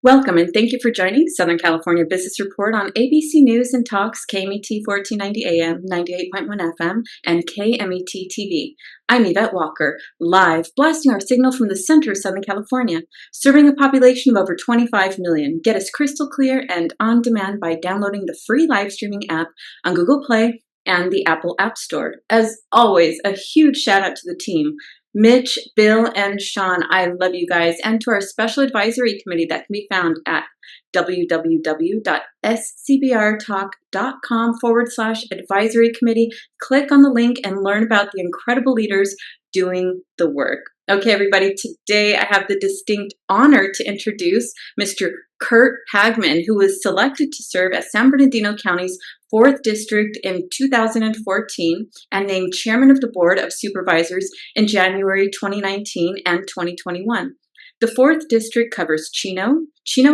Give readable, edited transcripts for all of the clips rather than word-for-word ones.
Welcome and thank you for joining Southern California Business Report on ABC News and Talks, KMET 1490 AM, 98.1 FM, and KMET TV. I'm Yvette Walker, live blasting our signal from the center of Southern California, serving a population of over 25 million. Get us crystal clear and on demand by downloading the free live streaming app on Google Play and the Apple App Store. As always, a huge shout out to the team. Mitch, Bill, and Sean, I love you guys, and to our special advisory committee that can be found at www.scbrtalk.com/advisory committee. Click on the link and learn about the incredible leaders doing the work. Okay, everybody, today I have the distinct honor to introduce Mr. Curt Hagman, who was selected to serve as San Bernardino County's 4th District in 2014 and named Chairman of the Board of Supervisors in January 2019 and 2021. The 4th District covers Chino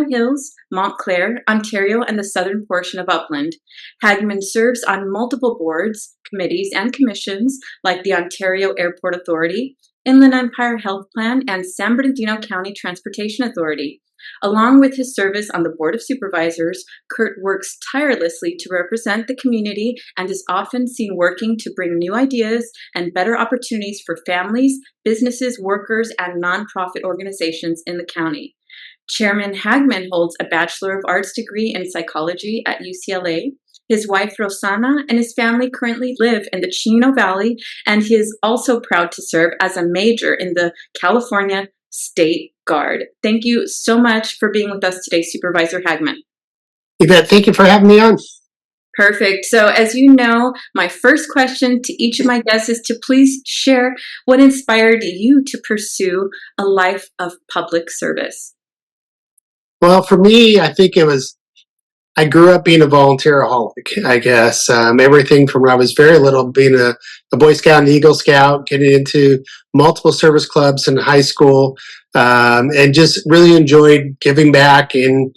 Hills, Montclair, Ontario, and the southern portion of Upland. Hagman serves on multiple boards, committees, and commissions like the Ontario Airport Authority, Inland Empire Health Plan, and San Bernardino County Transportation Authority. Along with his service on the Board of Supervisors, Curt works tirelessly to represent the community and is often seen working to bring new ideas and better opportunities for families, businesses, workers, and nonprofit organizations in the county. Chairman Hagman holds a Bachelor of Arts degree in psychology at UCLA. His wife, Rosanna, and his family currently live in the Chino Valley, and he is also proud to serve as a major in the California State Guard. Thank you so much for being with us today, Supervisor Hagman. Yvette, thank you for having me on. Perfect. So as you know, my first question to each of my guests is to please share what inspired you to pursue a life of public service. Well, for me, I think I grew up being a volunteer-aholic, I guess. Everything from when I was very little, being a Boy Scout and Eagle Scout, getting into multiple service clubs in high school, and just really enjoyed giving back and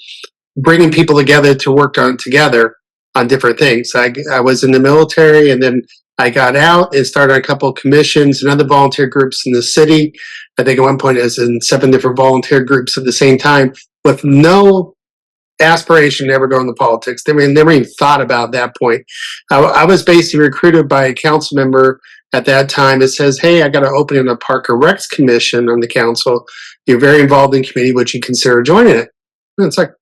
bringing people together to work together on different things. I was in the military, and then I got out and started a couple of commissions and other volunteer groups in the city. I think at one point I was in 7 different volunteer groups at the same time with no aspiration to ever go into politics. They never even thought about that point. I was basically recruited by a council member at that time that says, "Hey, I got an opening in the Park and Recs Commission on the council. You're very involved in committee. Would you consider joining it?" And it's like,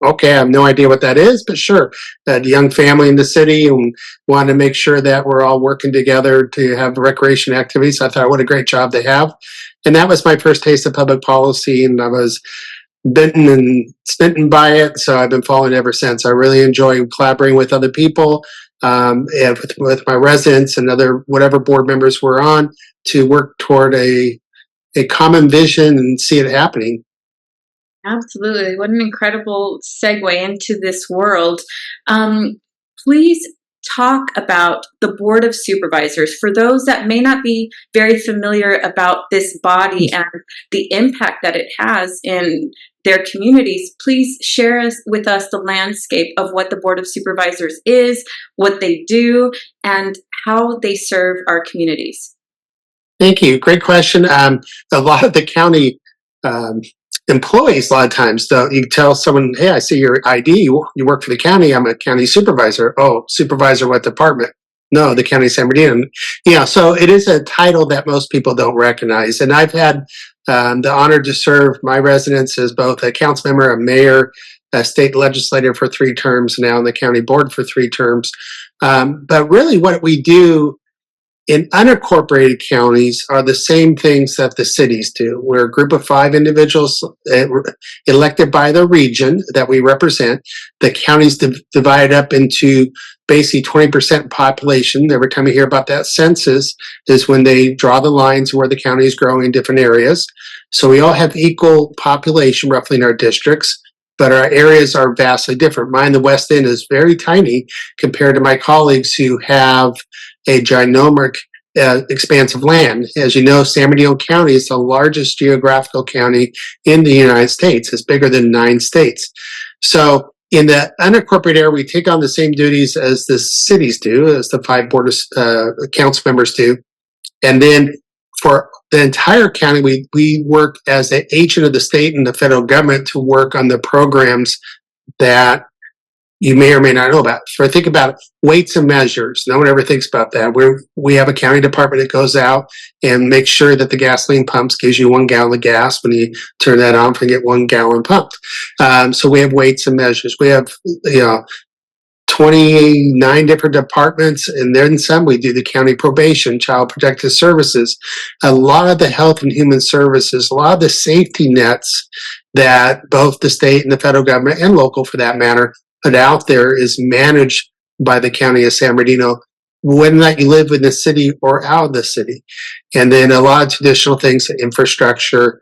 okay, I have no idea what that is, but sure. I had a young family in the city and wanted to make sure that we're all working together to have recreation activities. I thought, what a great job they have. And that was my first taste of public policy, and I was bitten and smitten by it, so I've been following it ever since. I really enjoy collaborating with other people, and with my residents and other whatever board members we're on to work toward a common vision and see it happening. Absolutely. What an incredible segue into this world. Please talk about the Board of Supervisors for those that may not be very familiar about this body and the impact that it has in their communities. Please share with us the landscape of what the Board of Supervisors is, what they do, and how they serve our communities. Thank you. Great question. A lot of the county employees, a lot of times, you tell someone, "Hey, I see your ID. You work for the county. I'm a county supervisor." "Oh, supervisor what department?" "No, the county of San Bernardino." So it is a title that most people don't recognize. And I've had the honor to serve my residents as both a council member, a mayor, a state legislator for 3 terms, now in the county board for 3 terms. But really what we do in unincorporated counties are the same things that the cities do. We're a group of 5 individuals elected by the region that we represent. The county's divided up into basically 20% population. Every time you hear about that census is when they draw the lines where the county is growing in different areas. So we all have equal population roughly in our districts, but our areas are vastly different. Mine, the West End, is very tiny compared to my colleagues who have a ginormous expanse of land. As you know, San Bernardino County is the largest geographical county in the United States. It's bigger than 9 states. So in the unincorporated area, we take on the same duties as the cities do, as the 5 board of council members do. And then for the entire county, we work as an agent of the state and the federal government to work on the programs that you may or may not know about. So think about weights and measures. No one ever thinks about that. We have a county department that goes out and makes sure that the gasoline pumps gives you 1 gallon of gas when you turn that on to get 1 gallon pumped. So we have weights and measures. We have 29 different departments, and then some. We do the county probation, child protective services, a lot of the health and human services, a lot of the safety nets that both the state and the federal government and local, for that matter, put out there is managed by the county of San Bernardino, whether or not you live in the city or out of the city. And then a lot of traditional things, infrastructure.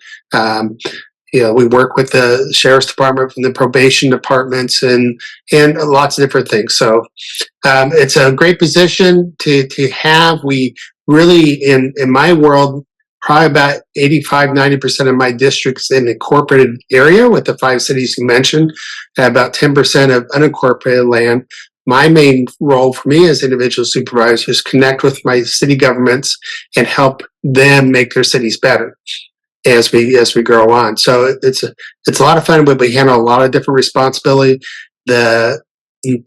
We work with the sheriff's department and the probation departments and lots of different things. So it's a great position to have. We really, in my world, probably about 85-90% of my districts in the incorporated area with the 5 cities you mentioned, about 10% of unincorporated land. My main role for me as individual supervisor is connect with my city governments and help them make their cities better as we grow on. So it's a lot of fun, but we handle a lot of different responsibility. The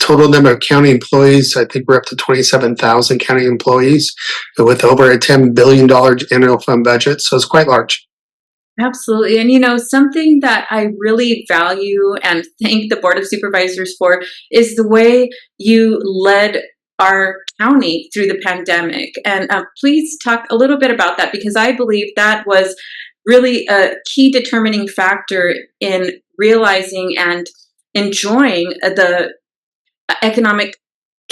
total number of county employees, I think we're up to 27,000 county employees with over a $10 billion general fund budget. So it's quite large. Absolutely. And something that I really value and thank the Board of Supervisors for is the way you led our county through the pandemic. And please talk a little bit about that, because I believe that was really a key determining factor in realizing and enjoying the economic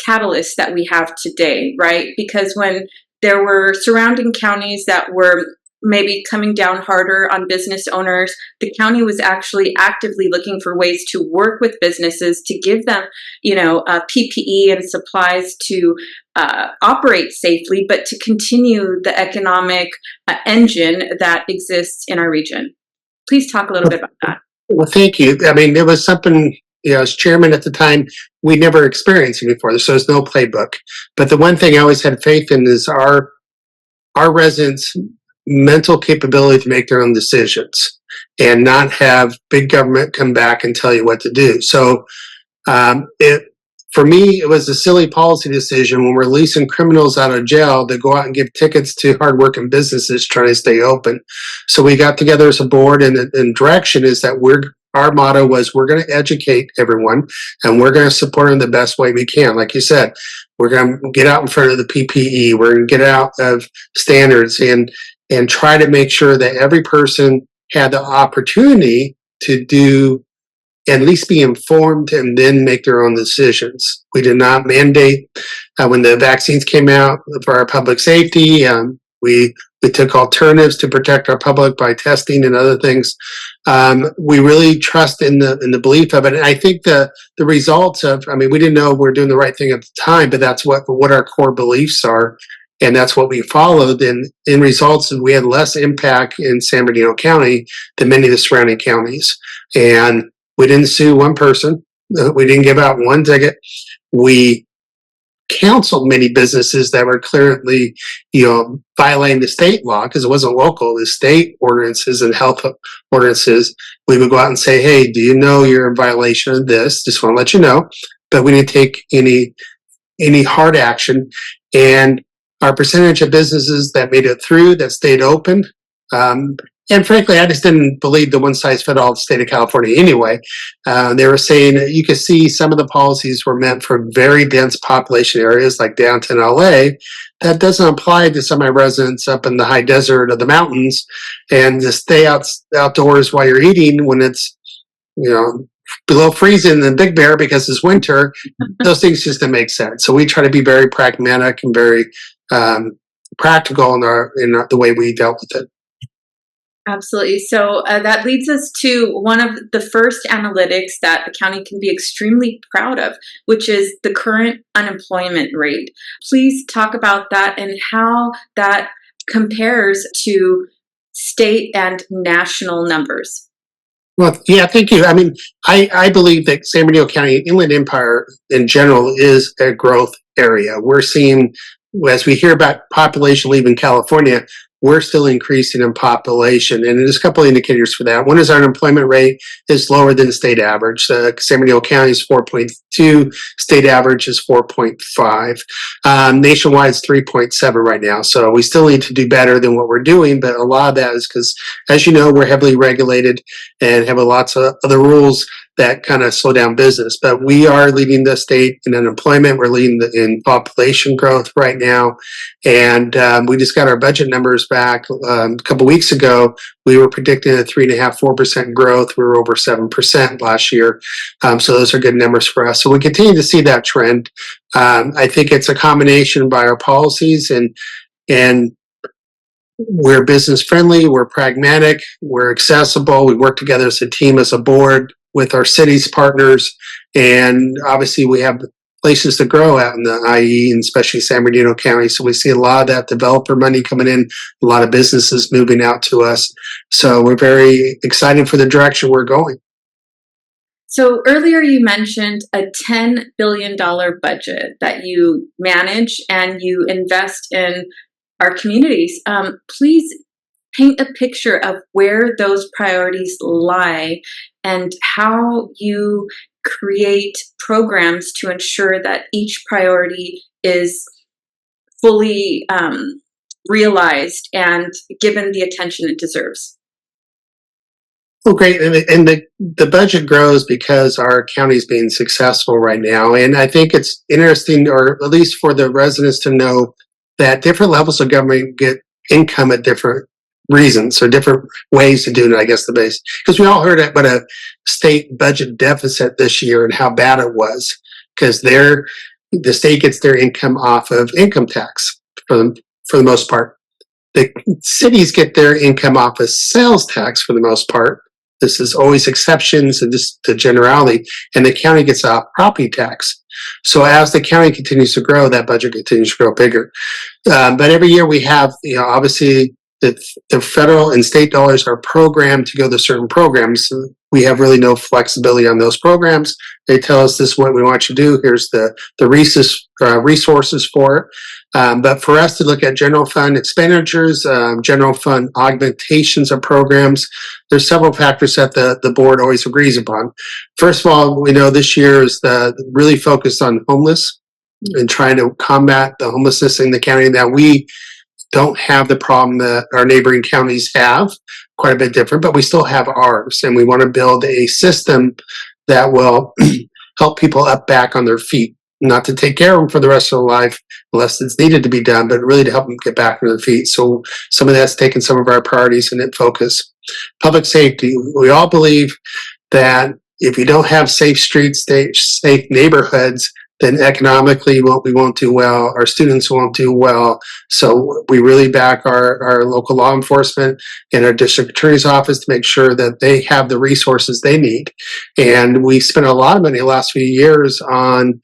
catalyst that we have today, right? Because when there were surrounding counties that were maybe coming down harder on business owners, the county was actually actively looking for ways to work with businesses to give them, PPE and supplies to operate safely, but to continue the economic engine that exists in our region. Please talk a little bit about that. Well, thank you. I mean, it was something, as chairman at the time, we never experienced it before. So there's no playbook. But the one thing I always had faith in is our residents' mental capability to make their own decisions and not have big government come back and tell you what to do. So for me, it was a silly policy decision when we're releasing criminals out of jail to go out and give tickets to hardworking businesses trying to stay open. So we got together as a board, and direction is that our motto was we're going to educate everyone and we're going to support them the best way we can. Like you said, we're going to get out in front of the PPE. We're going to get out of standards and try to make sure that every person had the opportunity to at least be informed and then make their own decisions. We did not mandate when the vaccines came out for our public safety. We took alternatives to protect our public by testing and other things. We really trust in the belief of it. And I think the results we didn't know we were doing the right thing at the time, but that's what our core beliefs are. And that's what we followed. And in results, we had less impact in San Bernardino County than many of the surrounding counties. And we didn't sue one person. We didn't give out one ticket. We counseled many businesses that were clearly, violating the state law because it wasn't local. The state ordinances and health ordinances. We would go out and say, "Hey, do you know you're in violation of this? Just want to let you know." But we didn't take any hard action. And our percentage of businesses that made it through, that stayed open, and frankly, I just didn't believe the one size fit all the state of California anyway. They were saying you could see some of the policies were meant for very dense population areas like downtown LA. That doesn't apply to some of my residents up in the high desert of the mountains, and to stay outdoors while you're eating when it's, below freezing in the Big Bear because it's winter. Those things just don't make sense. So we try to be very pragmatic and very practical in the way we dealt with it. Absolutely. So that leads us to one of the first analytics that the county can be extremely proud of, which is the current unemployment rate. Please talk about that and how that compares to state and national numbers. Well, yeah, thank you. I believe that San Bernardino County, Inland Empire in general, is a growth area. We're seeing, as we hear about population leaving California, we're still increasing in population. And there's a couple of indicators for that. One is our unemployment rate is lower than the state average. San Bernardino County is 4.2, state average is 4.5. Nationwide is 3.7 right now. So we still need to do better than what we're doing, but a lot of that is because, as you know, we're heavily regulated and have lots of other rules that kind of slow down business. But we are leading the state in unemployment. We're leading in population growth right now. And we just got our budget numbers back a couple weeks ago. We were predicting a 3.5%, 4% growth. We were over 7% last year. So those are good numbers for us. So we continue to see that trend. I think it's a combination by our policies and we're business friendly, we're pragmatic, we're accessible, we work together as a team, as a board with our city's partners, and obviously we have places to grow out in the IE and especially San Bernardino County. So we see a lot of that developer money coming in, a lot of businesses moving out to us. So we're very excited for the direction we're going. So earlier you mentioned a $10 billion budget that you manage and you invest in our communities. Please paint a picture of where those priorities lie and how you create programs to ensure that each priority is fully realized and given the attention it deserves. Well, great. And the budget grows because our county is being successful right now. And I think it's interesting, or at least for the residents to know, that different levels of government get income at different reasons or different ways to do it, I guess the base. Because we all heard about a state budget deficit this year and how bad it was, because the state gets their income off of income tax for the most part. The cities get their income off of sales tax for the most part. This is always exceptions and just the generality. And the county gets off property tax. So as the county continues to grow, that budget continues to grow bigger. But every year we have, obviously the federal and state dollars are programmed to go to certain programs. We have really no flexibility on those programs. They tell us this is what we want you to do. Here's the resources for it. But for us to look at general fund expenditures, general fund augmentations of programs, there's several factors that the board always agrees upon. First of all, we know this year is really focused on homeless and trying to combat the homelessness in the county, that we don't have the problem that our neighboring counties have, quite a bit different, but we still have ours. And we want to build a system that will help people up back on their feet, not to take care of them for the rest of their life unless it's needed to be done, but really to help them get back on their feet. So some of that's taken some of our priorities and it focus. Public safety. We all believe that if you don't have safe streets, safe neighborhoods, then economically we won't do well. Our students won't do well. So we really back our local law enforcement and our district attorney's office to make sure that they have the resources they need. And we spent a lot of money the last few years on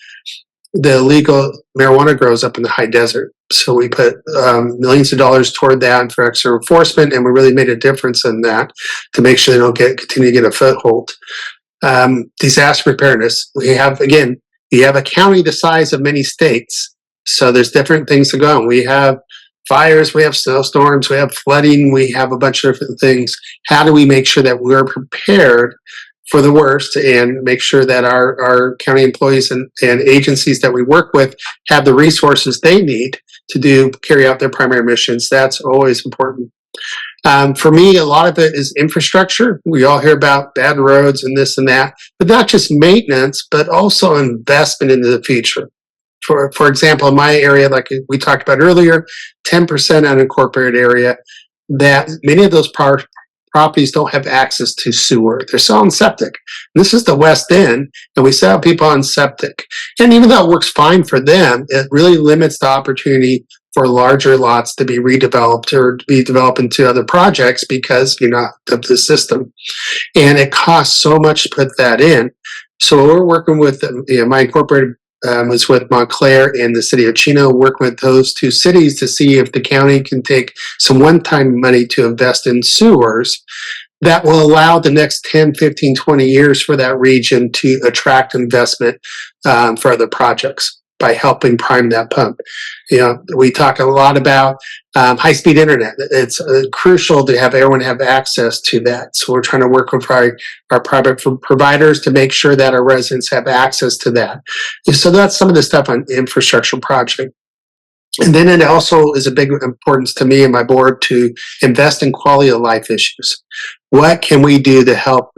the illegal marijuana grows up in the high desert. So we put millions of dollars toward that for extra enforcement, and we really made a difference in that to make sure they don't continue to get a foothold. Disaster preparedness. We have, again, you have a county the size of many states, so there's different things to go on. We have fires, we have snowstorms, we have flooding, we have a bunch of different things. How do we make sure that we're prepared for the worst and make sure that our county employees and agencies that we work with have the resources they need to carry out their primary missions? That's always important. For me, a lot of it is infrastructure. We all hear about bad roads and this and that, but not just maintenance, but also investment into the future. For example, in my area, like we talked about earlier, 10% unincorporated area, that many of those properties don't have access to sewer. They're still on septic. And this is the West End, and we still have people on septic. And even though it works fine for them, it really limits the opportunity for larger lots to be redeveloped or to be developed into other projects because you're not up to the system. And it costs so much to put that in. So we're working with, my incorporated was with Montclair and the city of Chino, working with those two cities to see if the county can take some one-time money to invest in sewers that will allow the next 10, 15, 20 years for that region to attract investment for other projects. by helping prime that pump. We talk a lot about high-speed internet. It's crucial to have everyone have access to that. So we're trying to work with our private providers to make sure that our residents have access to that. So that's some of the stuff on infrastructure project. And then it also is a big importance to me and my board to invest in quality of life issues. What can we do to help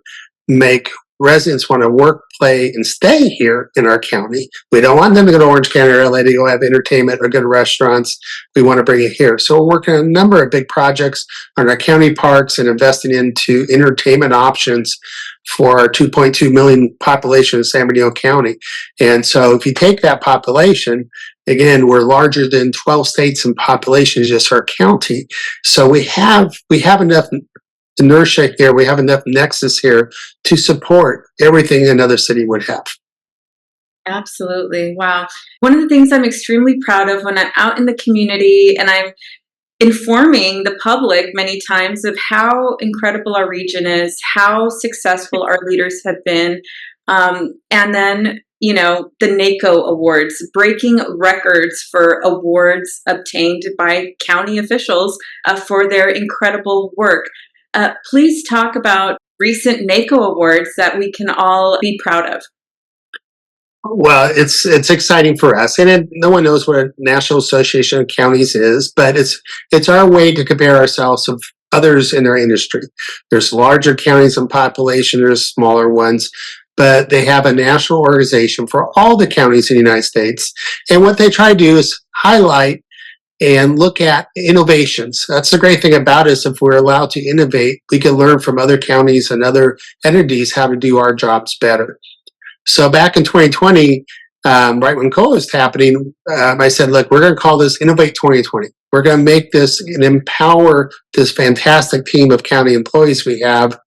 make residents want to work, play, and stay here in our county? We don't want them to go to Orange County or LA to go have entertainment or go to restaurants. We want to bring it here. So we're working on a number of big projects on our county parks and investing into entertainment options for our 2.2 million population of San Bernardino County. And so if you take that population, again, we're larger than 12 states in population, just our county. So we have enough inertia here, we have enough nexus here to support everything another city would have. Absolutely. Wow. One of the things I'm extremely proud of when I'm out in the community and I'm informing the public many times of how incredible our region is, how successful our leaders have been, and then the NACO awards, breaking records for awards obtained by county officials for their incredible work. Please talk about recent NACO awards that we can all be proud of. Well, it's exciting for us, and no one knows what a National Association of Counties is, but it's our way to compare ourselves with others in our industry. There's larger counties in population, there's smaller ones, but they have a national organization for all the counties in the United States. And what they try to do is highlight and look at innovations. That's the great thing about us. If we're allowed to innovate, we can learn from other counties and other entities how to do our jobs better. So back in 2020, right when COVID was happening, I said, look, we're going to call this Innovate 2020. We're going to make this and empower this fantastic team of county employees we have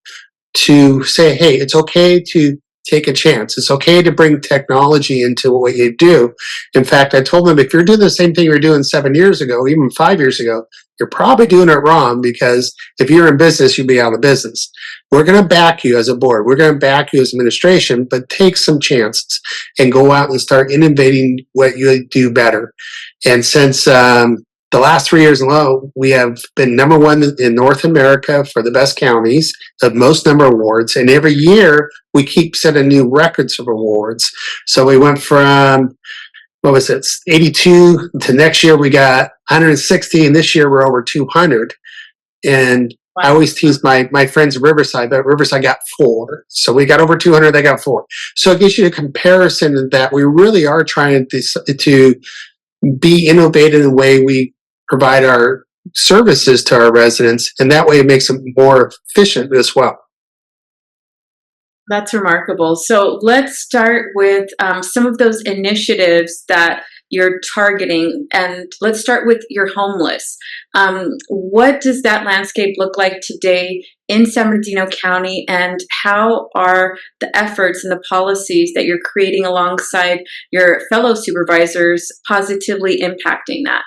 to say, hey, it's okay to take a chance. It's okay to bring technology into what you do. In fact, I told them, if you're doing the same thing you were doing 7 years ago, even 5 years ago, you're probably doing it wrong, because if you're in business, you'd be out of business. We're going to back you as a board. We're going to back you as administration, but take some chances and go out and start innovating what you do better. And since the last 3 years in a row, we have been number one in North America for the best counties, the most number of awards. And every year we keep setting new records of awards. So we went from, 82 to next year we got 160, and this year we're over 200. And wow. I always tease my friends at Riverside, but Riverside got 4. So we got over 200, they got 4. So it gives you a comparison that we really are trying to be innovative in the way we provide our services to our residents, and that way it makes them more efficient as well. That's remarkable. So let's start with some of those initiatives that you're targeting, and let's start with your homeless. What does that landscape look like today in San Bernardino County, and how are the efforts and the policies that you're creating alongside your fellow supervisors positively impacting that?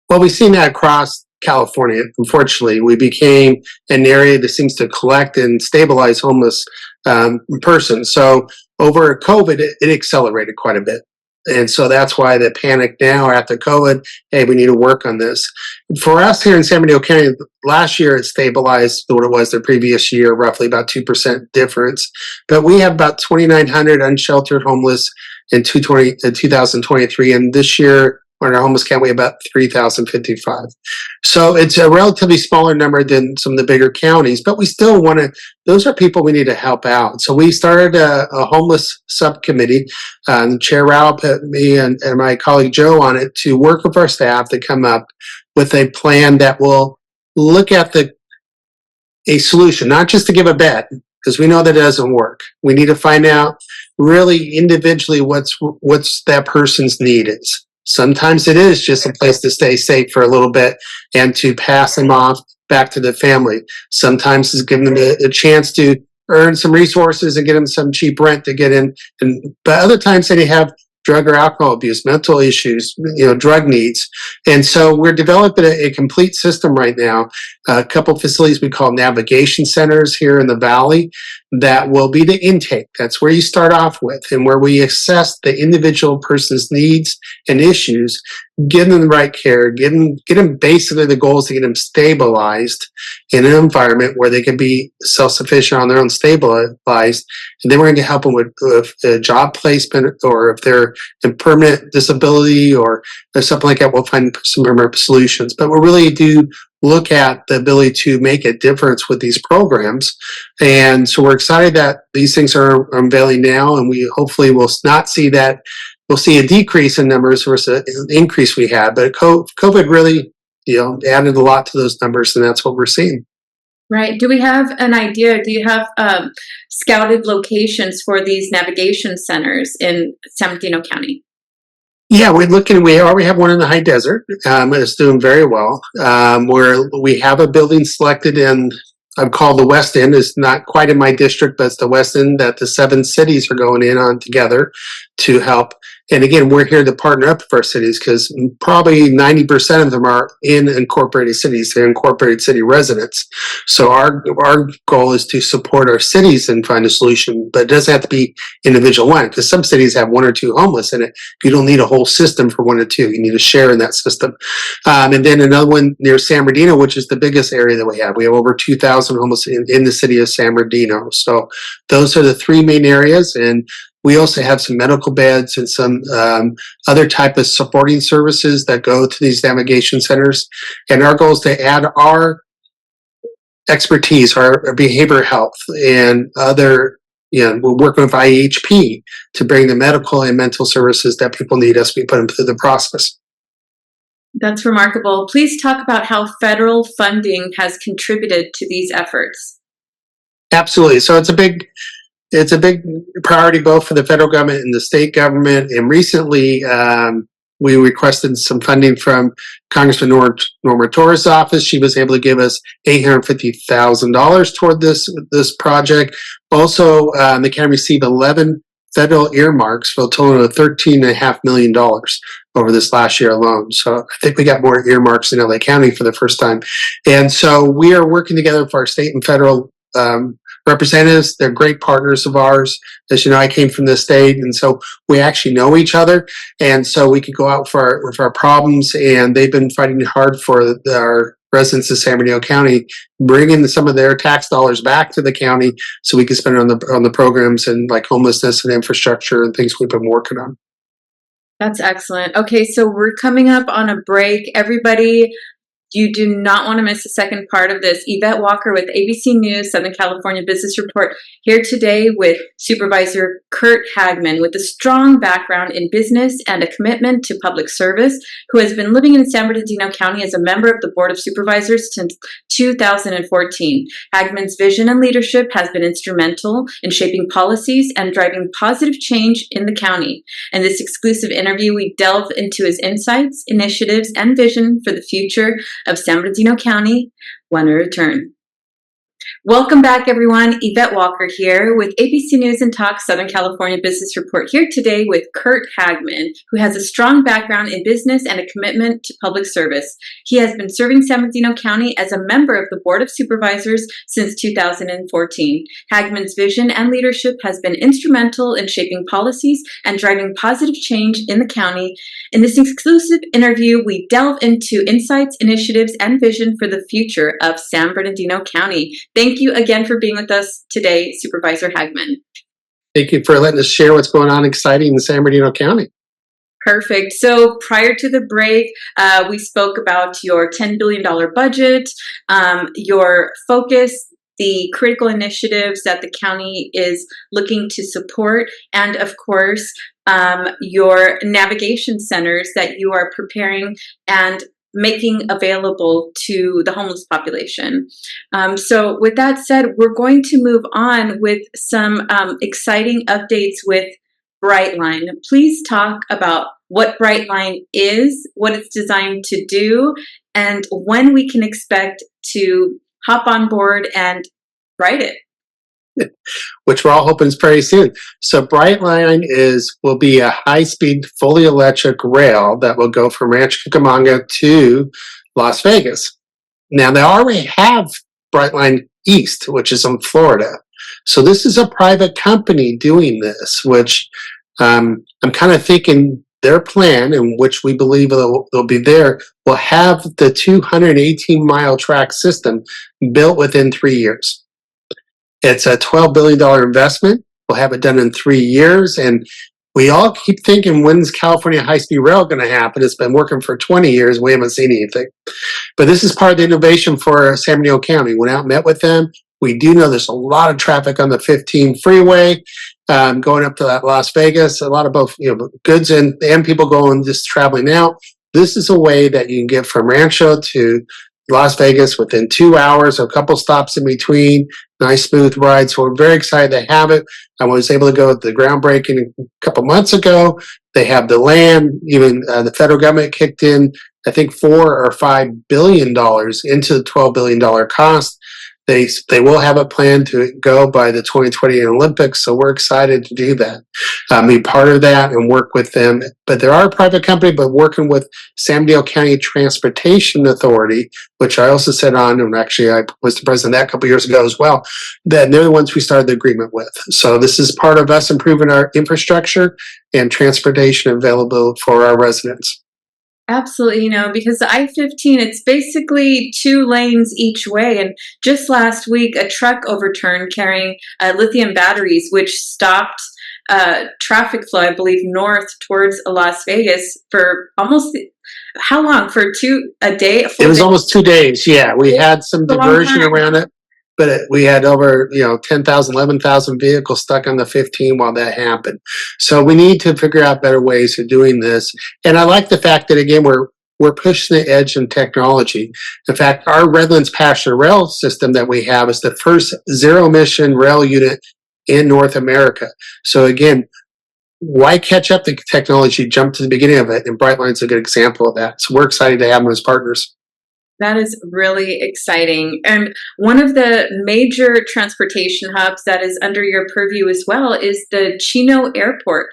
Well, we've seen that across California. Unfortunately, we became an area that seems to collect and stabilize homeless persons. So over COVID, it accelerated quite a bit. And so that's why the panic now after COVID, hey, we need to work on this. For us here in San Bernardino County, last year it stabilized to what it was the previous year, roughly about 2% difference. But we have about 2,900 unsheltered homeless in 2023. And this year, on our homeless count, we have about 3,055. So it's a relatively smaller number than some of the bigger counties, but we still want to, those are people we need to help out. So we started a homeless subcommittee. Chair Rao put me and my colleague Joe on it to work with our staff to come up with a plan that will look at a solution, not just to give a bed, because we know that doesn't work. We need to find out really individually what's that person's need is. Sometimes it is just a place to stay safe for a little bit and to pass them off back to the family. Sometimes it's giving them a chance to earn some resources and get them some cheap rent to get in. But other times they have drug or alcohol abuse, mental issues, drug needs. And so we're developing a complete system right now. A couple facilities we call navigation centers here in the Valley that will be the intake. That's where you start off with, and where we assess the individual person's needs and issues, give them the right care, get them basically, the goal is to get them stabilized in an environment where they can be self-sufficient on their own, stabilized, and then we're going to help them with job placement, or if they're in permanent disability or something like that, we'll find some permanent solutions. But we really do look at the ability to make a difference with these programs. And so we're excited that these things are unveiling now, and we hopefully will not see that. We'll see a decrease in numbers versus an increase we had. But COVID really, added a lot to those numbers, and that's what we're seeing. Right. Do we have an idea? Do you have scouted locations for these navigation centers in San Bernardino County? Yeah, we already have one in the high desert. It's doing very well. Where we have a building selected in, I'm called the West End. It's not quite in my district, but it's the West End that the 7 cities are going in on together to help. And again, we're here to partner up with our cities, because probably 90% of them are in incorporated cities. They're incorporated city residents. So our goal is to support our cities and find a solution, but it doesn't have to be individual one, because some cities have 1 or 2 homeless in it. You don't need a whole system for 1 or 2. You need to share in that system. And then another one near San Bernardino, which is the biggest area that we have. We have over 2,000 homeless in the city of San Bernardino. So those are the 3 main areas. And we also have some medical beds and some other type of supporting services that go to these navigation centers. And our goal is to add our expertise, our behavioral health, and other, we're working with IHP to bring the medical and mental services that people need as we put them through the process. That's remarkable. Please talk about how federal funding has contributed to these efforts. Absolutely. So it's a big priority both for the federal government and the state government. And recently, we requested some funding from Congressman Norma Torres' office. She was able to give us $850,000 toward this project. Also, the county received 11 federal earmarks for a total of $13.5 million over this last year alone. So I think we got more earmarks in LA County for the first time. And so we are working together with our state and federal representatives. They're great partners of ours. As you know, I came from the state, and so we actually know each other, and so we could go out with our problems. And they've been fighting hard for our residents of San Bernardino County, bringing some of their tax dollars back to the county so we can spend it on the programs and like homelessness and infrastructure and things we've been working on. That's excellent. Okay, so we're coming up on a break. Everybody, you do not want to miss the second part of this. Yvette Walker with ABC News, Southern California Business Report, here today with Supervisor Curt Hagman, with a strong background in business and a commitment to public service, who has been living in San Bernardino County as a member of the Board of Supervisors since 2014. Hagman's vision and leadership has been instrumental in shaping policies and driving positive change in the county. In this exclusive interview, we delve into his insights, initiatives, and vision for the future of San Bernardino County when we return. Welcome back, everyone. Yvette Walker here with ABC News and Talk Southern California Business Report, here today with Curt Hagman, who has a strong background in business and a commitment to public service. He has been serving San Bernardino County as a member of the Board of Supervisors since 2014. Hagman's vision and leadership has been instrumental in shaping policies and driving positive change in the county. In this exclusive interview, we delve into insights, initiatives, and vision for the future of San Bernardino County. Thank you again for being with us today, Supervisor Hagman. Thank you for letting us share what's going on exciting in San Bernardino County. Perfect. So prior to the break, we spoke about your $10 billion budget, your focus, the critical initiatives that the county is looking to support, and of course, your navigation centers that you are preparing and making available to the homeless population. So with that said, we're going to move on with some exciting updates with Brightline. Please talk about what Brightline is, what it's designed to do, and when we can expect to hop on board and ride it. Which we're all hoping is very soon. So Brightline will be a high-speed, fully electric rail that will go from Rancho Cucamonga to Las Vegas. Now, they already have Brightline East, which is in Florida. So this is a private company doing this, which I'm kind of thinking their plan, in which we believe they'll be there, will have the 218-mile track system built within 3 years. It's a $12 billion investment. We'll have it done in 3 years. And we all keep thinking, when's California high-speed rail going to happen? It's been working for 20 years. We haven't seen anything. But this is part of the innovation for San Bernardino County. Went out and met with them. We do know there's a lot of traffic on the 15 freeway going up to that Las Vegas. A lot of both, goods and people going just traveling out. This is a way that you can get from Rancho to Las Vegas within 2 hours, a couple stops in between, nice smooth ride. So we're very excited to have it. I was able to go at the groundbreaking a couple months ago. They have the land, even the federal government kicked in, I think $4 or $5 billion into the $12 billion cost. They will have a plan to go by the 2020 Olympics, so we're excited to do that, be part of that and work with them. But there are a private company, but working with San Bernardino County Transportation Authority, which I also sat on, and actually I was the president of that a couple years ago as well. Then they're the ones we started the agreement with. So this is part of us improving our infrastructure and transportation available for our residents. Absolutely, because the I-15, it's basically 2 lanes each way. And just last week, a truck overturned carrying lithium batteries, which stopped traffic flow, I believe, north towards Las Vegas for almost, how long? For a day? It was almost 2 days. Yeah, we had some diversion around it, but we had over 10,000, 11,000 vehicles stuck on the 15 while that happened. So we need to figure out better ways of doing this. And I like the fact that, again, we're pushing the edge in technology. In fact, our Redlands Passenger Rail system that we have is the first zero-emission rail unit in North America. So again, why catch up the technology, jump to the beginning of it? And Brightline's a good example of that. So we're excited to have them as partners. That is really exciting. And one of the major transportation hubs that is under your purview as well is the Chino Airport.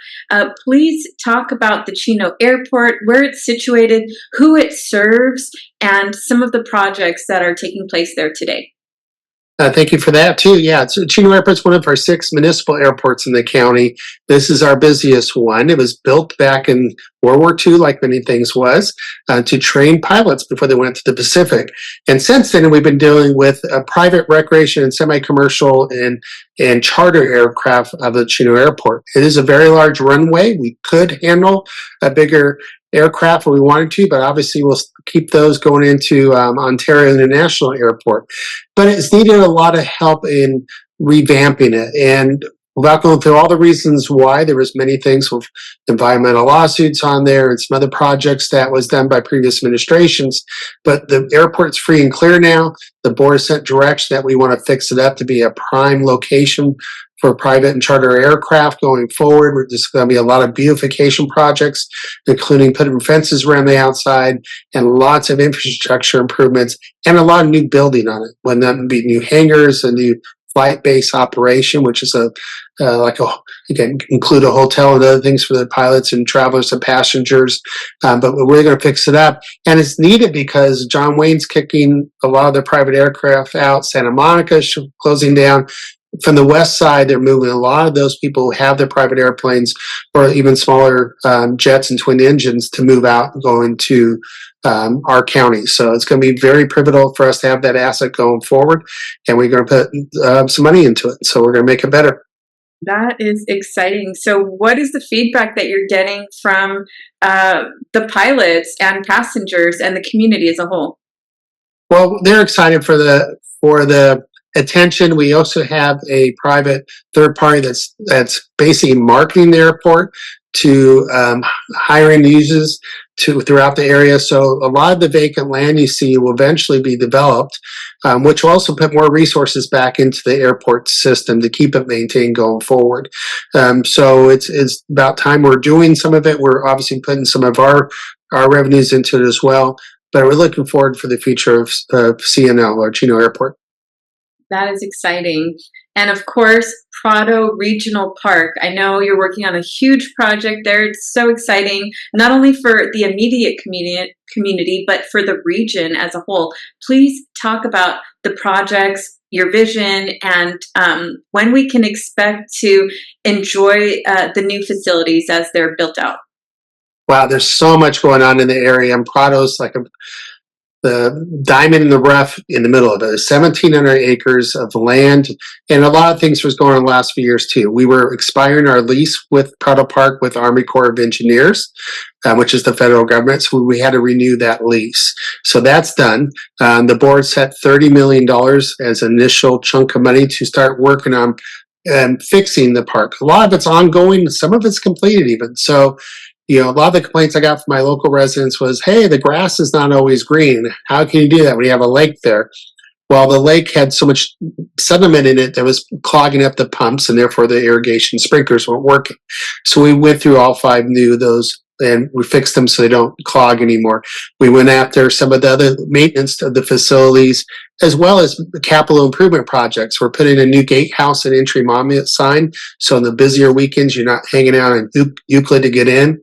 Please talk about the Chino Airport, where it's situated, who it serves, and some of the projects that are taking place there today. Thank you for that too. Yeah, so Chino Airport's one of our 6 municipal airports in the county. This is our busiest one. It was built back in World War II, like many things was, to train pilots before they went to the Pacific. And since then, we've been dealing with private recreation and semi-commercial and charter aircraft of the Chino Airport. It is a very large runway. We could handle a bigger aircraft if we wanted to, but obviously we'll keep those going into Ontario International Airport. But it's needed a lot of help in revamping it. And without going through all the reasons why, there was many things with environmental lawsuits on there and some other projects that was done by previous administrations. But the airport's free and clear now. The board sent direction that we want to fix it up to be a prime location for private and charter aircraft going forward. We're just going to be a lot of beautification projects, including putting fences around the outside and lots of infrastructure improvements and a lot of new building on it. When that would be new hangars, a new flight base operation, which is you can include a hotel and other things for the pilots and travelers and passengers. But we're really going to fix it up. And it's needed because John Wayne's kicking a lot of their private aircraft out. Santa Monica is closing down. From the west side, they're moving a lot of those people who have their private airplanes or even smaller jets and twin engines to move out and go into our county. So it's going to be very pivotal for us to have that asset going forward, and we're going to put some money into it. So we're going to make it better. That is exciting. So what is the feedback that you're getting from the pilots and passengers and the community as a whole? Well, they're excited for the attention. We also have a private third party that's basically marketing the airport to hiring users throughout the area. So a lot of the vacant land you see will eventually be developed, which will also put more resources back into the airport system to keep it maintained going forward. So it's about time we're doing some of it. We're obviously putting some of our revenues into it as well, but we're looking forward for the future of CNL, or Chino Airport. That is exciting. And of course, Prado Regional Park. I know you're working on a huge project there. It's so exciting, not only for the immediate community, but for the region as a whole. Please talk about the projects, your vision, and when we can expect to enjoy the new facilities as they're built out. Wow, there's so much going on in the area. And Prado's like the diamond in the rough in the middle of it. 1,700 acres of land, and a lot of things was going on the last few years too. We were expiring our lease with Prado Park with Army Corps of Engineers, which is the federal government, so we had to renew that lease. So that's done. The board set $30 million as an initial chunk of money to start working on fixing the park. A lot of it's ongoing, some of it's completed even. So a lot of the complaints I got from my local residents was, hey, the grass is not always green. How can you do that when you have a lake there? Well, the lake had so much sediment in it that was clogging up the pumps, and therefore the irrigation sprinklers weren't working. So we went through all 5 new of those, and we fixed them so they don't clog anymore. We went after some of the other maintenance of the facilities, as well as capital improvement projects. We're putting a new gatehouse and entry monument sign, so on the busier weekends, you're not hanging out in Euclid to get in.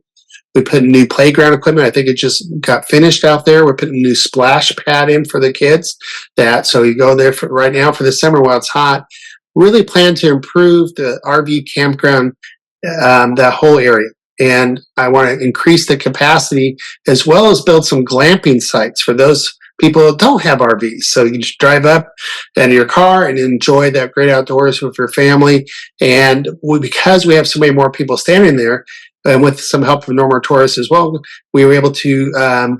We put new playground equipment. I think it just got finished out there. We're putting a new splash pad in for the kids. So you go there for right now for the summer while it's hot. Really plan to improve the RV campground, that whole area. And I want to increase the capacity as well as build some glamping sites for those people that don't have RVs. So you just drive up in your car and enjoy that great outdoors with your family. And because we have so many more people standing there, and with some help from Norma Torres as well, we were able to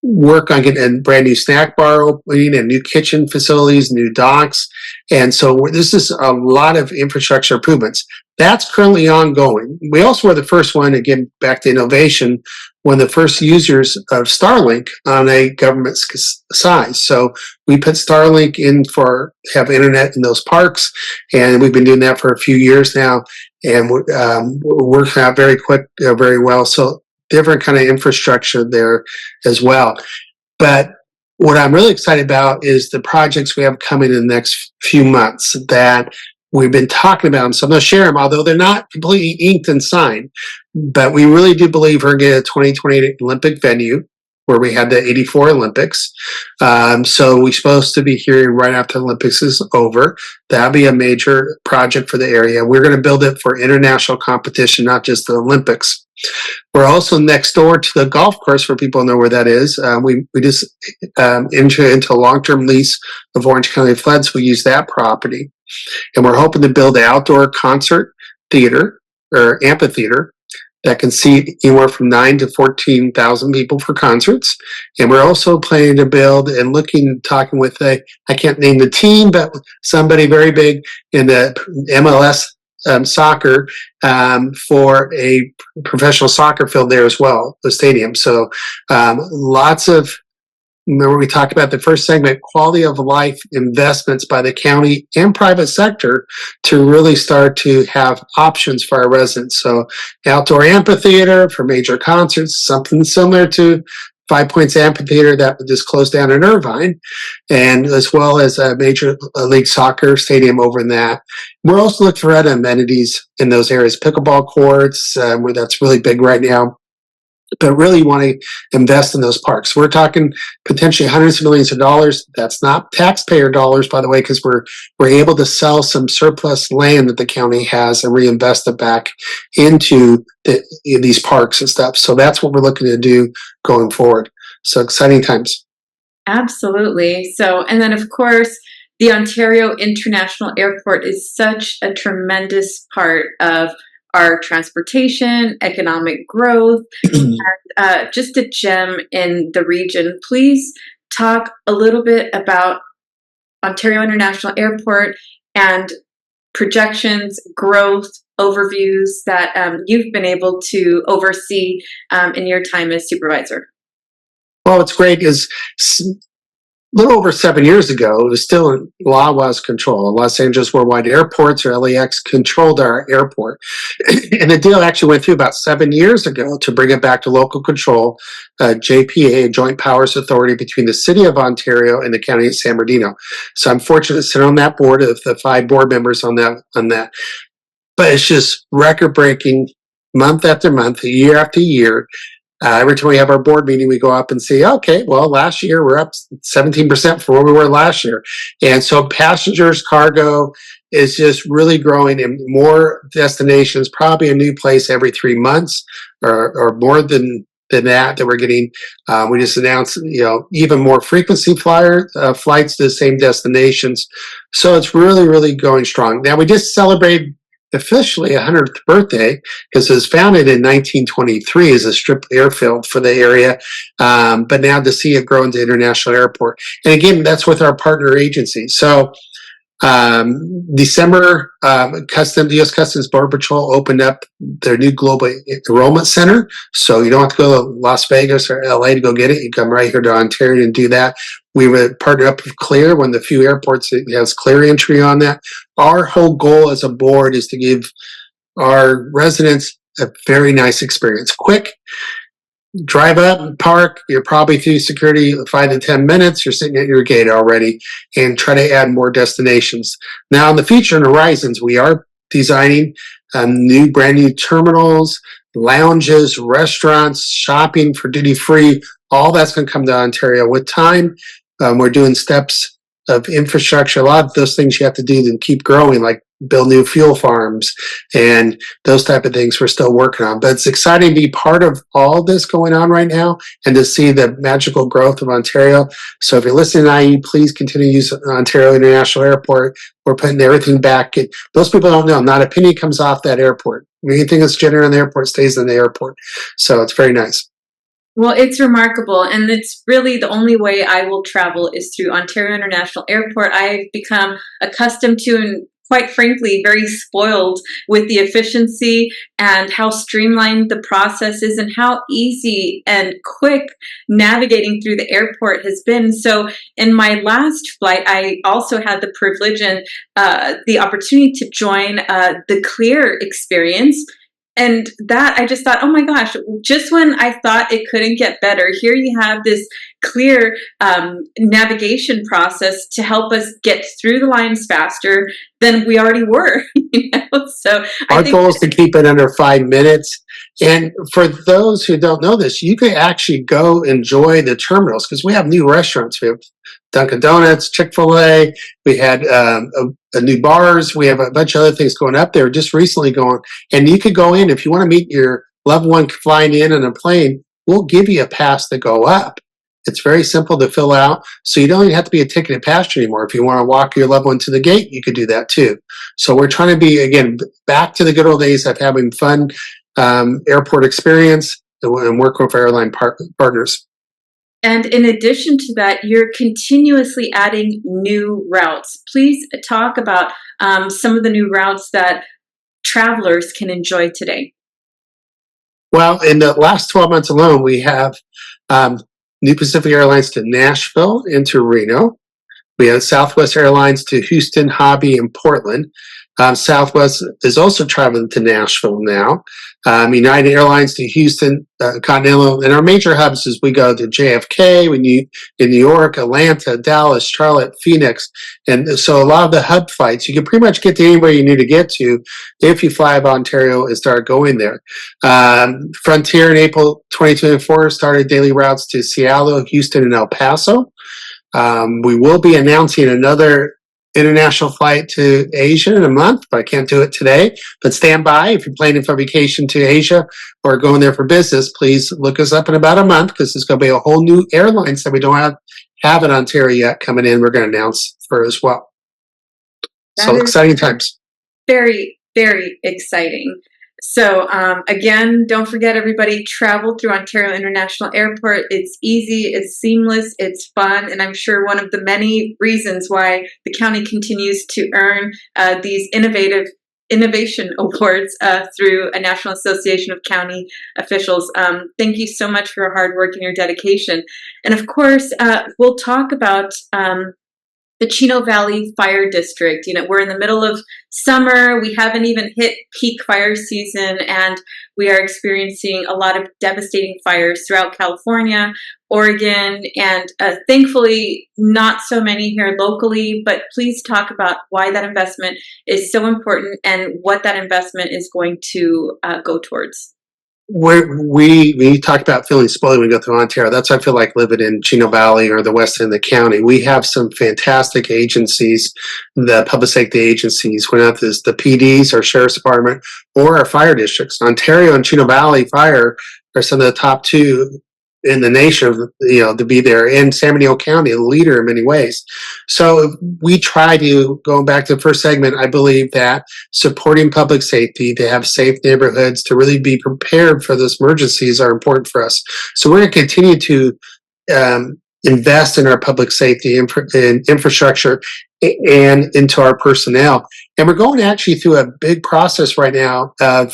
work on getting a brand new snack bar opening and new kitchen facilities, new docks. And so this is a lot of infrastructure improvements. That's currently ongoing. We also were the first one, again, back to innovation, one of the first users of Starlink on a government size. So we put Starlink in have internet in those parks, and we've been doing that for a few years now, and we're working out very quick, very well. So different kind of infrastructure there as well. But what I'm really excited about is the projects we have coming in the next few months that we've been talking about them. So I'm going to share them, although they're not completely inked and signed. But we really do believe we're going to get a 2028 Olympic venue where we had the 84 Olympics. So we're supposed to be hearing right after the Olympics is over. That'll be a major project for the area. We're going to build it for international competition, not just the Olympics. We're also next door to the golf course, for people know where that is. We just entered into a long-term lease of Orange County Floods. We use that property. And we're hoping to build an outdoor concert theater or amphitheater that can seat anywhere from 9,000 to 14,000 people for concerts. And we're also planning to build and talking with I can't name the team, but somebody very big in the MLS soccer for a professional soccer field there as well, the stadium. So lots of, remember we talked about the first segment, quality of life investments by the county and private sector to really start to have options for our residents. So outdoor amphitheater for major concerts, something similar to 5 Points Amphitheater that just closed down in Irvine, and as well as a major league soccer stadium over in that. We're also looking for other amenities in those areas, pickleball courts, where that's really big right now. But really want to invest in those parks. We're talking potentially hundreds of millions of dollars. That's not taxpayer dollars, by the way, because we're able to sell some surplus land that the county has and reinvest it back into these parks and stuff. So that's what we're looking to do going forward. So exciting times. Absolutely. So, and then of course, the Ontario International Airport is such a tremendous part of our transportation, economic growth, and just a gem in the region. Please talk a little bit about Ontario International Airport and projections, growth, overviews that you've been able to oversee in your time as supervisor. Well, what's great is a little over 7 years ago, it was still in LAWA's control. Los Angeles Worldwide Airports, or LAX, controlled our airport. And the deal actually went through about 7 years ago to bring it back to local control, JPA, Joint Powers Authority between the City of Ontario and the County of San Bernardino. So I'm fortunate to sit on that board of the 5 board members on that. But it's just record-breaking month after month, year after year. Every time we have our board meeting, we go up and see, okay, well, last year we're up 17% from where we were last year. And so passengers, cargo is just really growing in more destinations, probably a new place every 3 months or more than that we're getting. We just announced, even more frequency flights to the same destinations. So it's really, really going strong. Now we just celebrated officially 100th birthday because it was founded in 1923 as a strip airfield for the area. But now to see it grow into international airport. And again, that's with our partner agency. So December, U.S. Customs Border Patrol opened up their new global enrollment center. So you don't have to go to Las Vegas or LA to go get it. You come right here to Ontario and do that. We would partner up with Clear, one of the few airports that has Clear entry on that. Our whole goal as a board is to give our residents a very nice experience. Quick, drive up, park, you're probably through security 5 to 10 minutes, you're sitting at your gate already, and try to add more destinations. Now, in the future and horizons, we are designing brand new terminals, lounges, restaurants, shopping for duty free. All that's going to come to Ontario with time. We're doing steps of infrastructure. A lot of those things you have to do to keep growing, like build new fuel farms and those type of things we're still working on. But it's exciting to be part of all this going on right now and to see the magical growth of Ontario. So if you're listening to IE, please continue to use Ontario International Airport. We're putting everything back. Most people don't know, not a penny comes off that airport. Anything that's generated in the airport stays in the airport. So it's very nice. Well, it's remarkable, and it's really the only way I will travel is through Ontario International Airport. I've become accustomed to and quite frankly, very spoiled with the efficiency and how streamlined the process is and how easy and quick navigating through the airport has been. So in my last flight, I also had the privilege and the opportunity to join the Clear experience. And that I just thought, oh my gosh, just when I thought it couldn't get better, here you have this Clear navigation process to help us get through the lines faster than we already were. So our goal is to keep it under 5 minutes. And for those who don't know this, you can actually go enjoy the terminals because we have new restaurants. We have Dunkin' Donuts, Chick-fil-A. We had a new bars. We have a bunch of other things going up there just recently going. And you could go in if you want to meet your loved one flying in on a plane. We'll give you a pass to go up. It's very simple to fill out, so you don't even have to be a ticketed passenger anymore. If you want to walk your loved one to the gate, you could do that too. So we're trying to be, again, back to the good old days of having fun airport experience and work with airline partners. And in addition to that, you're continuously adding new routes. Please talk about some of the new routes that travelers can enjoy today. Well, in the last 12 months alone, we have New Pacific Airlines to Nashville and to Reno. We have Southwest Airlines to Houston, Hobby, and Portland. Southwest is also traveling to Nashville now. United Airlines to Houston, Continental, and our major hubs is we go to JFK, in New York, Atlanta, Dallas, Charlotte, Phoenix, and so a lot of the hub flights you can pretty much get to anywhere you need to get to if you fly out of Ontario and start going there. Frontier in April 2024 started daily routes to Seattle, Houston, and El Paso. We will be announcing another international flight to Asia in a month, but I can't do it today. But stand by if you're planning for vacation to Asia or going there for business. Please look us up in about a month because there's going to be a whole new airlines that we don't have in Ontario yet coming in. We're going to announce for as well. So exciting times. Very, very exciting. So again, don't forget everybody, travel through Ontario International Airport. It's easy, it's seamless, it's fun, and I'm sure one of the many reasons why the county continues to earn these innovation awards through a National Association of County Officials. Thank you so much for your hard work and your dedication. And of course, we'll talk about the Chino Valley Fire District. We're in the middle of summer. We haven't even hit peak fire season, and we are experiencing a lot of devastating fires throughout California, Oregon, and thankfully not so many here locally. But please talk about why that investment is so important and what that investment is going to go towards. we talk about feeling spoiled when we go through Ontario. That's what I feel like living in Chino Valley or the west end of the county. We have some fantastic agencies, the public safety agencies, whether it's the PDs, our sheriff's department, or our fire districts. Ontario and Chino Valley Fire are some of the top two in the nation, to be there. In San Bernardino County, a leader in many ways. So we try to, going back to the first segment, I believe that supporting public safety, to have safe neighborhoods, to really be prepared for those emergencies are important for us. So we're going to continue to invest in our public safety infrastructure and into our personnel. And we're going actually through a big process right now. A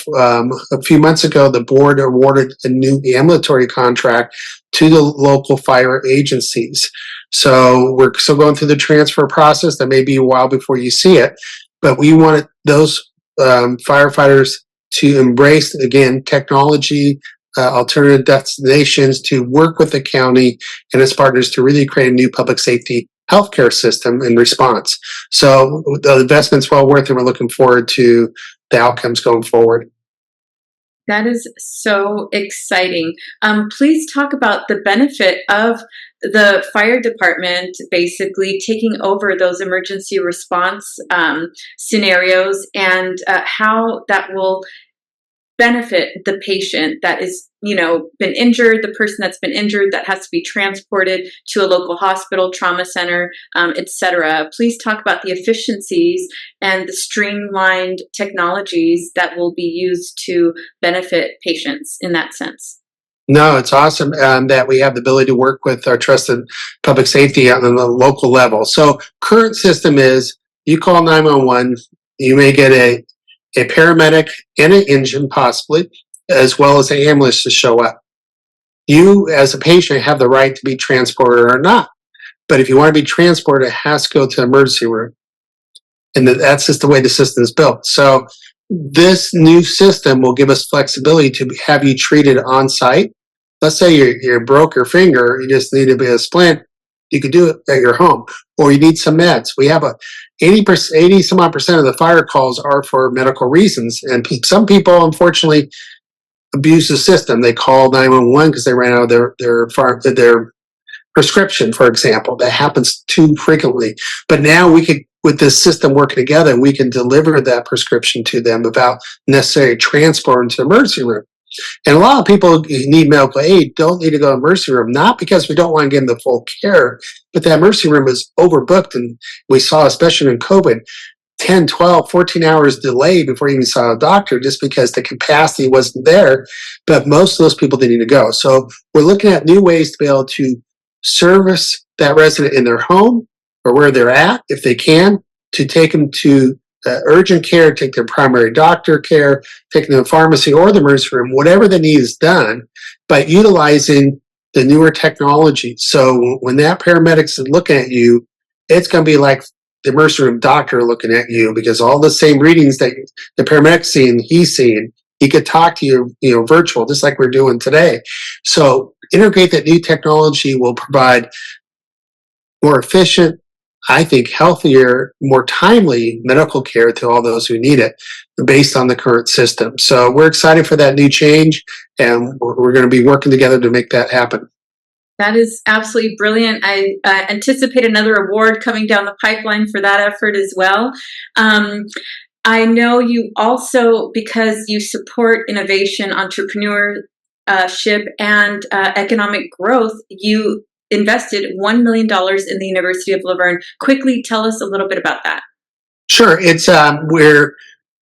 few months ago, the board awarded a new ambulatory contract to the local fire agencies. So we're still going through the transfer process. That may be a while before you see it, but we want those firefighters to embrace, again, technology, alternative destinations, to work with the county and its partners to really create a new public safety healthcare system in response. So the investment's well worth it. We're looking forward to the outcomes going forward. That is so exciting. Please talk about the benefit of the fire department basically taking over those emergency response scenarios, and how that will benefit the patient that is, been injured, the person that's been injured that has to be transported to a local hospital, trauma center, etc. Please talk about the efficiencies and the streamlined technologies that will be used to benefit patients in that sense. No, it's awesome that we have the ability to work with our trusted public safety on the local level. So current system is you call 911, you may get a paramedic and an engine possibly, as well as an ambulance to show up. You as a patient have the right to be transported or not. But if you want to be transported, it has to go to the emergency room. And that's just the way the system is built. So this new system will give us flexibility to have you treated on site. Let's say you broke your finger, you just need to be a splint. You could do it at your home, or you need some meds. We have 80 some odd percent of the fire calls are for medical reasons. And some people, unfortunately, abuse the system. They call 911 because they ran out of their prescription, for example. That happens too frequently. But now we could, with this system working together, we can deliver that prescription to them without necessarily transporting to the emergency room. And a lot of people who need medical aid don't need to go to the emergency room, not because we don't want to give them the full care, but that emergency room is overbooked. And we saw, especially in COVID, 10, 12, 14 hours delay before you even saw a doctor, just because the capacity wasn't there. But most of those people didn't need to go. So we're looking at new ways to be able to service that resident in their home or where they're at, if they can, to take them to urgent care, take their primary doctor care, take them to the pharmacy or the emergency room, whatever the need is done, by utilizing the newer technology. So when that paramedic's looking at you, it's going to be like the emergency room doctor looking at you, because all the same readings that the paramedic's seeing, he's seeing. He could talk to you, virtual, just like we're doing today. So integrate that new technology will provide more efficient, I think, healthier, more timely medical care to all those who need it based on the current system. So we're excited for that new change, and we're going to be working together to make that happen. That is absolutely brilliant. I anticipate another award coming down the pipeline for that effort as well. I know you also, because you support innovation, entrepreneurship, and economic growth, you invested $1 million in the University of Laverne. Quickly tell us a little bit about that. Sure. It's where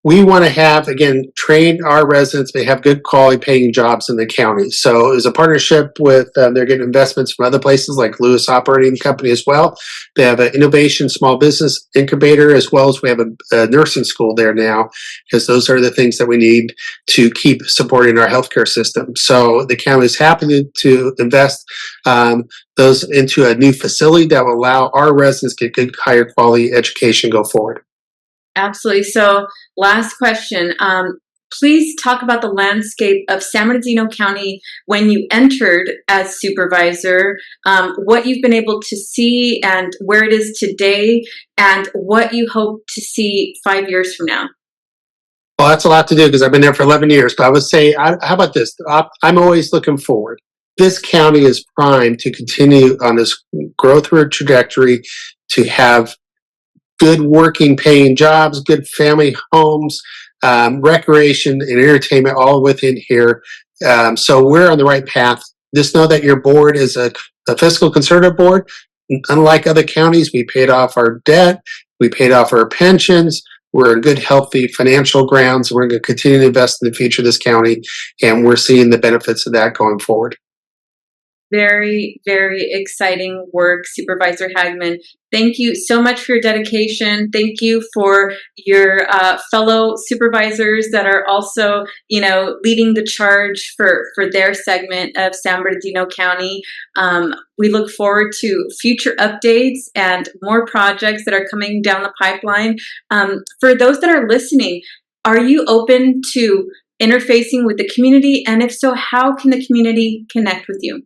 we want to have, again, train our residents. They have good quality paying jobs in the county. So it's a partnership with, they're getting investments from other places like Lewis Operating Company as well. They have an innovation small business incubator, as well as we have a nursing school there now, because those are the things that we need to keep supporting our healthcare system. So the county is happy to invest those into a new facility that will allow our residents to get good, higher quality education go forward. Absolutely. So last question. Please talk about the landscape of San Bernardino County when you entered as supervisor, what you've been able to see and where it is today, and what you hope to see 5 years from now. Well, that's a lot to do because I've been there for 11 years. But I would say, how about this? I'm always looking forward. This county is primed to continue on this growth trajectory, to have good working paying jobs, good family homes, recreation and entertainment all within here. So we're on the right path. Just know that your board is a fiscal conservative board. Unlike other counties, we paid off our debt, we paid off our pensions. We're in good, healthy financial grounds. We're going to continue to invest in the future of this county, and we're seeing the benefits of that going forward. Very, very exciting work, Supervisor Hagman. Thank you so much for your dedication. Thank you for your fellow supervisors that are also, leading the charge for their segment of San Bernardino County. We look forward to future updates and more projects that are coming down the pipeline. For those that are listening, are you open to interfacing with the community? And if so, how can the community connect with you?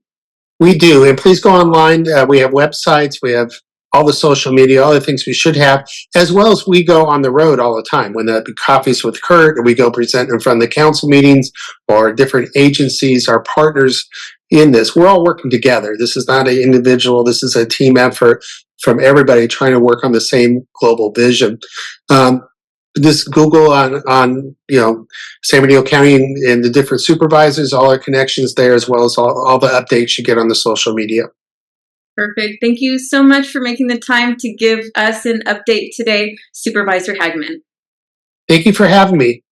We do, and please go online. We have websites, we have all the social media, all the things we should have, as well as we go on the road all the time. When the coffees with Curt, or we go present in front of the council meetings or different agencies, our partners in this, we're all working together. This is not an individual, this is a team effort from everybody trying to work on the same global vision. Just Google on San Bernardino County and the different supervisors, all our connections there, as well as all the updates you get on the social media. Perfect. Thank you so much for making the time to give us an update today, Supervisor Hagman. Thank you for having me.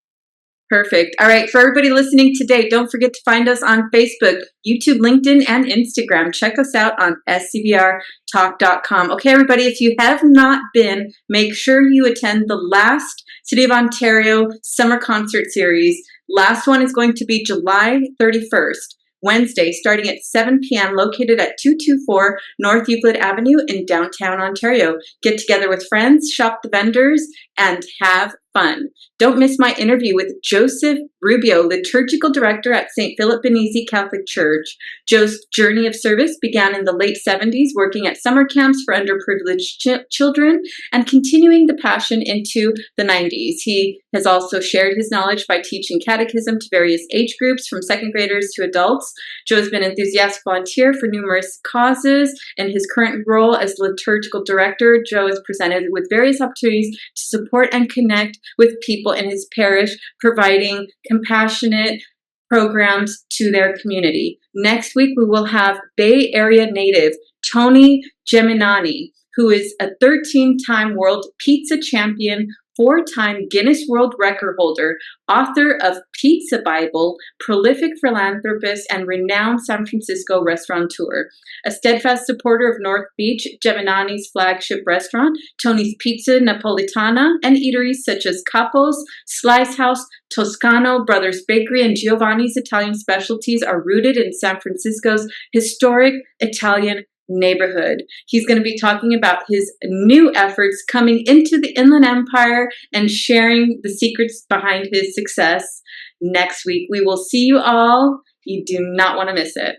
Perfect. All right. For everybody listening today, don't forget to find us on Facebook, YouTube, LinkedIn, and Instagram. Check us out on scbrtalk.com. Okay, everybody, if you have not been, make sure you attend the last City of Ontario Summer Concert Series. Last one is going to be July 31st. Wednesday, starting at 7 p.m., located at 224 North Euclid Avenue in downtown Ontario. Get together with friends, shop the vendors, and have fun. Don't miss my interview with Joseph Rubio, liturgical director at St. Philip Benizi Catholic Church. Joe's journey of service began in the late 70s, working at summer camps for underprivileged children and continuing the passion into the 90s. He has also shared his knowledge by teaching catechism to various age groups, from second graders to adults. Joe has been an enthusiastic volunteer for numerous causes. In his current role as liturgical director, Joe is presented with various opportunities to support and connect with people in his parish, providing compassionate programs to their community. Next week, we will have Bay Area native Tony Geminani, who is a 13-time world pizza champion, 4-time Guinness World Record holder, author of Pizza Bible, prolific philanthropist, and renowned San Francisco restaurateur. A steadfast supporter of North Beach, Geminani's flagship restaurant, Tony's Pizza Napolitana, and eateries such as Capo's, Slice House, Toscano, Brothers Bakery, and Giovanni's Italian Specialties are rooted in San Francisco's historic Italian neighborhood. He's going to be talking about his new efforts coming into the Inland Empire and sharing the secrets behind his success next week. We will see you all. You do not want to miss it.